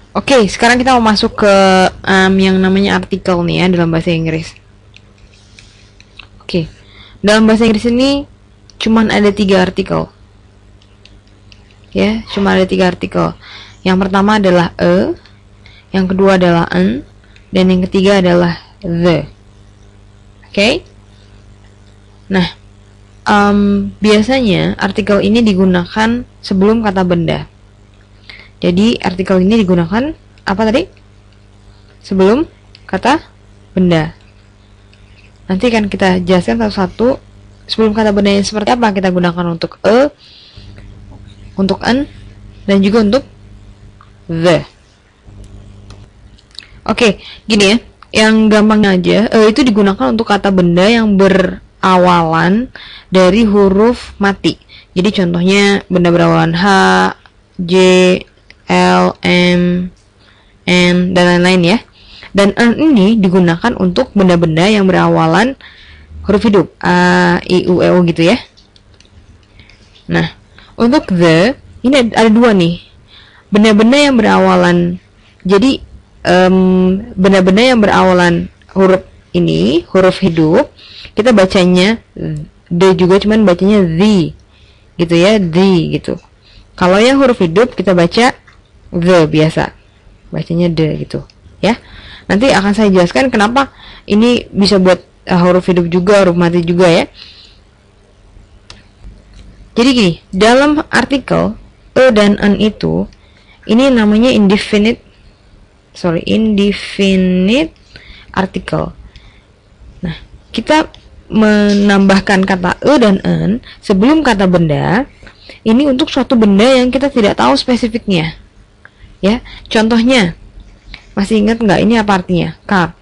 Oke, sekarang kita mau masuk ke yang namanya artikel nih ya dalam bahasa Inggris. Oke, dalam bahasa Inggris ini cuman ada 3 artikel. Ya, cuma ada 3 artikel. Yang pertama adalah yang kedua adalah an, dan yang ketiga adalah the. Oke? Nah, biasanya artikel ini digunakan sebelum kata benda. Jadi artikel ini digunakan apa tadi? Sebelum kata benda. Nanti kan kita jelaskan satu-satu. Sebelum kata benda yang seperti apa kita gunakan untuk untuk an, dan juga untuk the. Oke, gini ya. Yang gampangnya aja, itu digunakan untuk kata benda yang berawalan dari huruf mati. Jadi contohnya benda berawalan H, J, L, M, N, dan lain-lain ya. Dan an ini digunakan untuk benda-benda yang berawalan huruf hidup A, I, U, E, O gitu ya. Nah, untuk the ini ada 2 nih. Benda-benda yang berawalan, jadi benda-benda yang berawalan huruf ini, huruf hidup, kita bacanya the juga, cuman bacanya the gitu ya, the gitu. Kalau yang huruf hidup kita baca the biasa, bacanya the gitu ya. Nanti akan saya jelaskan kenapa ini bisa buat huruf hidup juga, huruf mati juga ya. Jadi gini, dalam artikel dan an itu, ini namanya indefinite article. Nah, kita menambahkan kata dan an sebelum kata benda ini untuk suatu benda yang kita tidak tahu spesifiknya. Ya, contohnya, masih ingat nggak ini apa artinya? Car.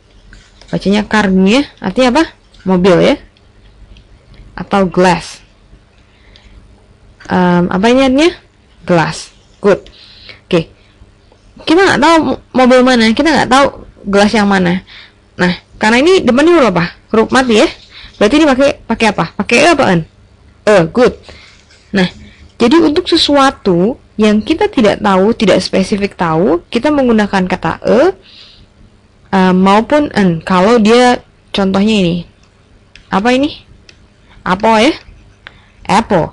Bacanya car ya, artinya apa? Mobil ya. Atau glass. Apa ini artinya? Glass. Good. Oke. Kita nggak tahu mobil mana, kita nggak tahu gelas yang mana. Nah, karena ini depannya huruf apa? Huruf mati ya. Berarti ini pakai apa? Pakai apaan? Good. Nah, jadi untuk sesuatu yang kita tidak tahu, tidak spesifik tahu, kita menggunakan kata maupun an. Kalau dia contohnya ini, apa ini? Apple ya? Apple.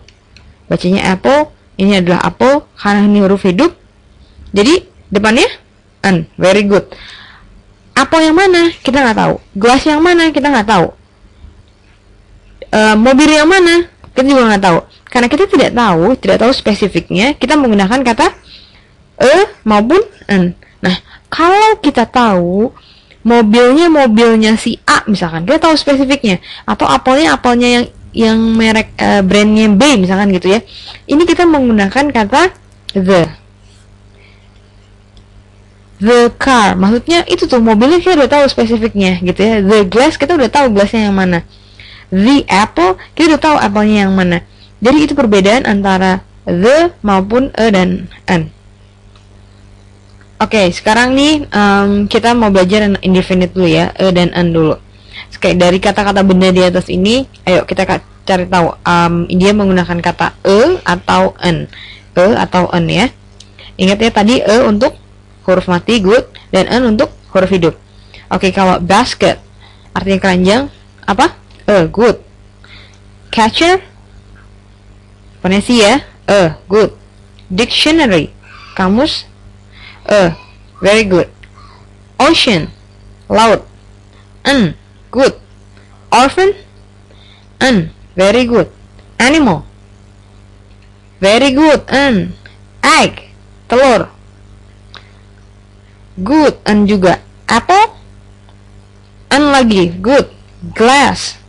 Bacanya apple. Ini adalah apple karena ini huruf hidup. Jadi depannya an. Very good. Apple yang mana? Kita nggak tahu. Gelas yang mana? Kita nggak tahu. Mobil yang mana? Kita juga nggak tahu. Karena kita tidak tahu spesifiknya, kita menggunakan kata maupun an. Nah, kalau kita tahu mobilnya si A misalkan, kita tahu spesifiknya, atau apelnya yang merek brandnya B misalkan gitu ya. Ini kita menggunakan kata the car, maksudnya itu tuh mobilnya kita udah tahu spesifiknya gitu ya. The glass, kita udah tahu gelasnya yang mana. The apple, kita udah tahu apelnya yang mana. Jadi itu perbedaan antara the maupun dan an. Oke, sekarang nih kita mau belajar indefinite dulu ya, dan an dulu. Oke, dari kata-kata benda di atas ini, ayo kita cari tahu dia menggunakan kata atau an. Atau an ya. Ingat ya tadi untuk huruf mati, good, dan an untuk huruf hidup. Oke, kalau basket artinya keranjang, apa? Good. Catcher, ponesi ya, good. Dictionary, kamus, very good. Ocean, laut, good. Orphan, very good. Animal, very good. Egg, telur, good. Juga apple, lagi, good. Glass,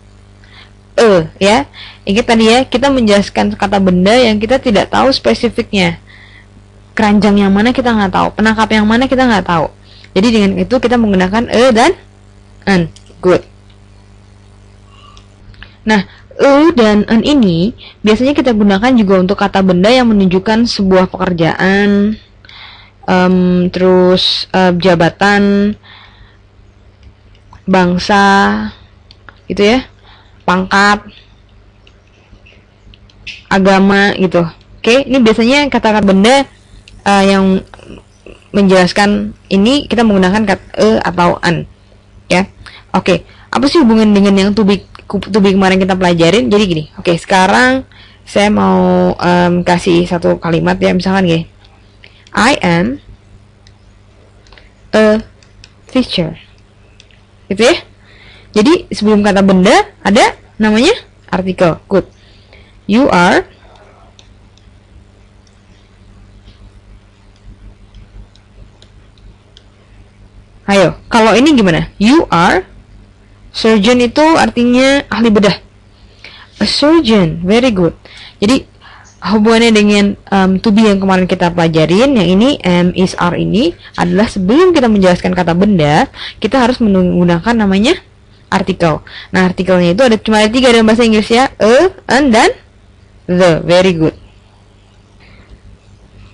ya. Ingat tadi ya, kita menjelaskan kata benda yang kita tidak tahu spesifiknya. Keranjang yang mana kita nggak tahu, penangkap yang mana kita nggak tahu. Jadi dengan itu kita menggunakan dan an. Good. Nah, dan an ini biasanya kita gunakan juga untuk kata benda yang menunjukkan sebuah pekerjaan, terus jabatan, bangsa, gitu ya, pangkat, agama gitu. Oke, ini biasanya kata-kata benda yang menjelaskan ini kita menggunakan kata atau an, ya. Oke, apa sih hubungan dengan yang to be kemarin kita pelajarin? Jadi gini, oke, sekarang saya mau kasih satu kalimat ya, misalkan gini, I am a teacher, gitu ya. Jadi sebelum kata benda ada namanya artikel. Good. You are Ayo, kalau ini gimana? You are surgeon, itu artinya ahli bedah. A surgeon, very good. Jadi hubungannya dengan to be yang kemarin kita pelajarin, yang ini am, is, are ini adalah sebelum kita menjelaskan kata benda, kita harus menggunakan namanya artikel. Nah, artikelnya itu cuma ada 3 dalam bahasa Inggris ya, a, an, dan the. Very good.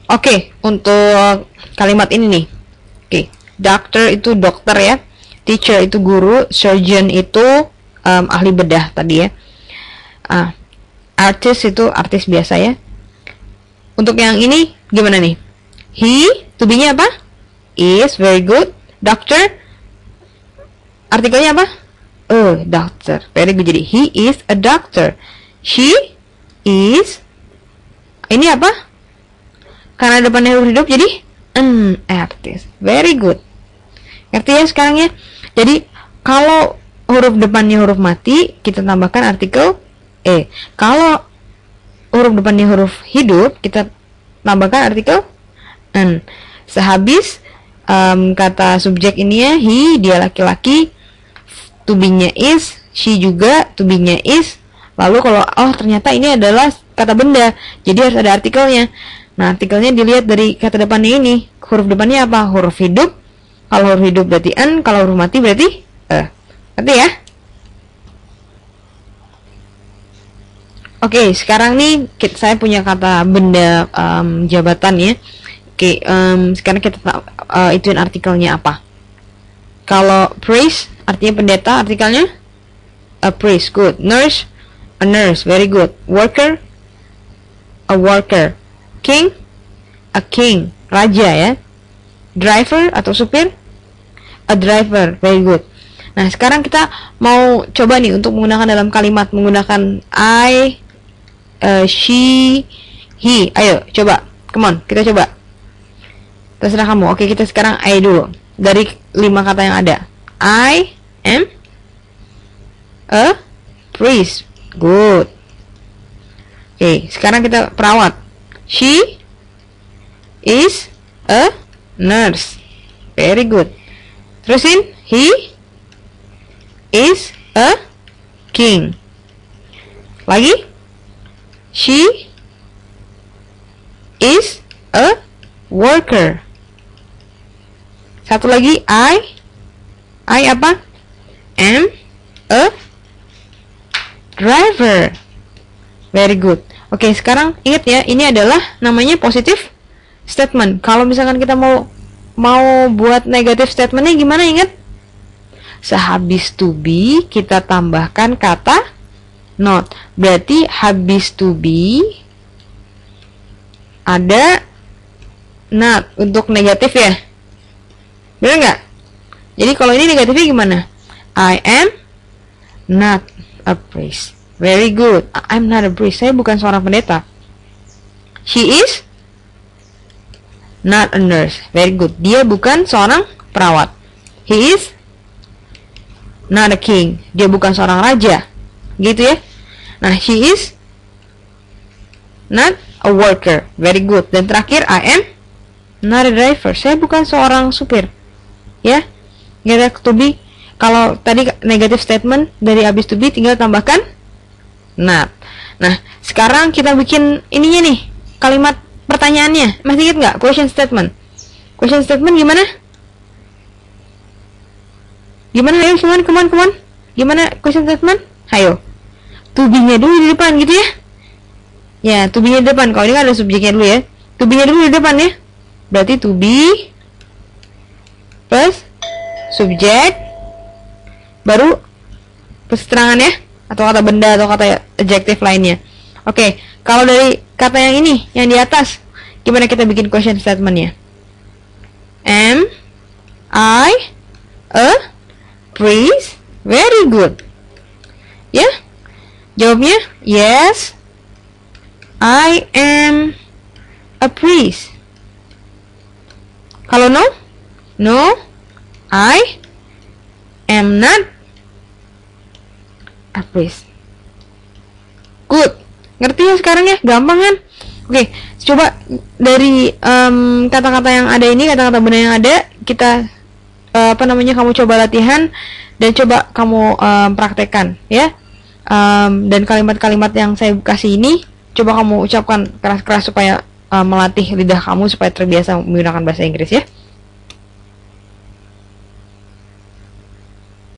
Oke, untuk kalimat ini nih. Oke, doctor itu dokter ya, teacher itu guru, surgeon itu ahli bedah tadi ya. Artist itu artis biasa ya. Untuk yang ini gimana nih? He, to be-nya apa? Is, very good. Doctor, artikelnya apa? Doctor, very good. Jadi he is a doctor. She is, ini apa? Karena depannya huruf hidup jadi an artist, very good. Ngerti ya sekarang ya? Jadi kalau huruf depannya huruf mati, kita tambahkan artikel e. Kalau huruf depannya huruf hidup, kita tambahkan artikel an. Sehabis kata subjek ini ya, he, dia laki-laki, to be-nya is, she juga to be-nya is. Lalu kalau ternyata ini adalah kata benda, jadi harus ada artikelnya. Nah, artikelnya dilihat dari kata depannya ini. Huruf depannya apa? Huruf hidup. Kalau huruf hidup berarti an, kalau huruf mati berarti ngerti ya? Oke, sekarang nih saya punya kata benda jabatan ya. Oke, sekarang kita ituin artikelnya apa. Kalau priest artinya pendeta, artikelnya a priest, good. Nurse, a nurse, very good. Worker, a worker. King, a king, raja ya. Driver atau supir, a driver, very good. Nah, sekarang kita mau coba nih untuk menggunakan dalam kalimat menggunakan I, she, he. Ayo, coba. Come on, kita coba. Terserah kamu. Oke, kita sekarang I dulu. Dari 5 kata yang ada. I am a priest. Good. Oke, sekarang kita perawat. She is a nurse. Very good. Terusin. He is a king. Lagi. She is a worker. Satu lagi. I apa? Am a driver. Very good. Oke, sekarang ingat ya, ini adalah namanya positive statement. Kalau misalkan kita mau buat negative statementnya gimana, ingat? Sehabis to be kita tambahkan kata not. Berarti habis to be ada not untuk negatif ya. Benar nggak? Jadi kalau ini negatifnya gimana? I am not a priest. Very good. I'm not a priest. Saya bukan seorang pendeta. She is not a nurse. Very good. Dia bukan seorang perawat. He is not a king. Dia bukan seorang raja. Gitu ya. Nah, she is not a worker. Very good. Dan terakhir, I am not a driver. Saya bukan seorang supir. Ya. Nggak to be. Kalau tadi negative statement dari habis to be tinggal tambahkan not. Nah, sekarang kita bikin ininya nih, kalimat pertanyaannya. Masih ingat nggak? Question statement. Question statement gimana? Gimana? Ayo, come on. Gimana question statement? Ayo. To be-nya dulu di depan gitu ya. Ya, to be-nya di depan. Kalau ini kan ada subjeknya dulu ya. To be-nya dulu di depan ya. Berarti to be plus subjek baru keterangan ya, atau kata benda atau kata adjektif lainnya. Oke, kalau dari kata yang ini yang di atas, gimana kita bikin question statementnya? Am I a priest? Very good. Ya, jawabnya yes, I am a priest. Kalau no, no, I am not a priest. Good. Ngerti ya sekarang ya? Gampang kan? Oke, coba dari kata-kata yang ada ini, kata-kata benda yang ada, kita kamu coba latihan dan coba kamu praktekkan ya. Dan kalimat-kalimat yang saya kasih ini coba kamu ucapkan keras-keras supaya melatih lidah kamu supaya terbiasa menggunakan bahasa Inggris ya.